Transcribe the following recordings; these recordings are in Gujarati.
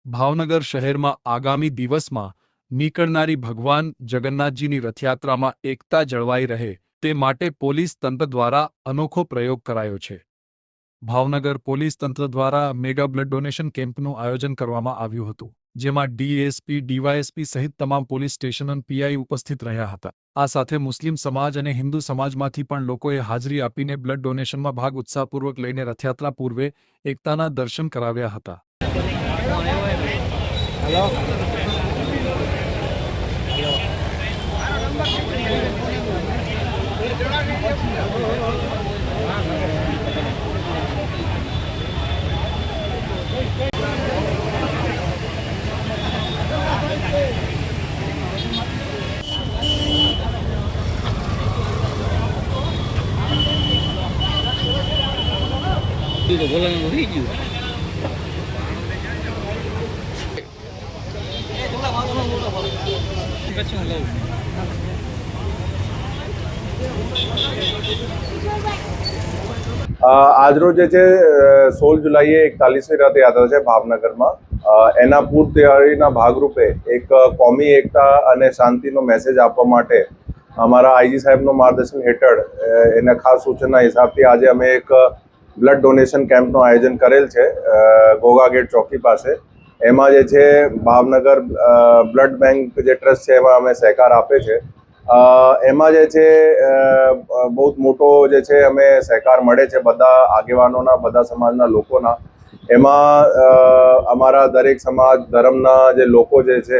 ભાવનગર શહેરમાં આગામી દિવસમાં નીકળનારી ભગવાન જગન્નાથજીની રથયાત્રામાં એકતા જળવાઈ રહે તે માટે પોલીસ તંત્ર દ્વારા અનોખો પ્રયોગ કરાયો છે। ભાવનગર પોલીસ તંત્ર દ્વારા મેગા બ્લડ ડોનેશન કેમ્પનું આયોજન કરવામાં આવ્યું હતું, જેમાં ડીએસપી, ડીવાયએસપી સહિત તમામ પોલીસ સ્ટેશન પીઆઈ ઉપસ્થિત રહ્યા હતા। આ સાથે મુસ્લિમ સમાજ અને હિન્દુ સમાજમાંથી પણ લોકોએ હાજરી આપીને બ્લડ ડોનેશનમાં ભાગ ઉત્સાહપૂર્વક લઈને રથયાત્રા પૂર્વે એકતાના દર્શન કરાવ્યા હતા। આજરોજ જે છે 16 જુલાઈએ 41મી રથયાત્રા છે ભાવનગરમાં। એના પૂર્વ તૈયારીના ભાગરૂપે એક કોમી એકતા અને શાંતિનો મેસેજ આપવા માટે અમારા આઈજી સાહેબનું માર્ગદર્શન હેઠળ એના ખાસ સૂચના હિસાબથી આજે અમે એક બ્લડ ડોનેશન કેમ્પનું આયોજન કરેલ છે ઘોઘા ગેટ ચોકી પાસે। એમાં જે છે ભાવનગર બ્લડ બેંક જે ટ્રસ્ટ છે એમાં અમે સહકાર આપે છે। એમાં જે છે બહુ મોટો જે છે અમે સહકાર મળે છે બધા આગેવાનોના, બધા સમાજના લોકોના। એમાં અમારા દરેક સમાજ ધર્મના જે લોકો જે છે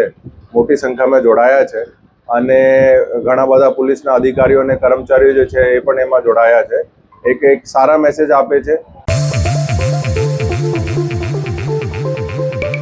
મોટી સંખ્યામાં જોડાયા છે અને ઘણા બધા પોલીસના અધિકારીઓ અને કર્મચારીઓ જે છે એ પણ એમાં જોડાયા છે। એક સારા મેસેજ આપે છે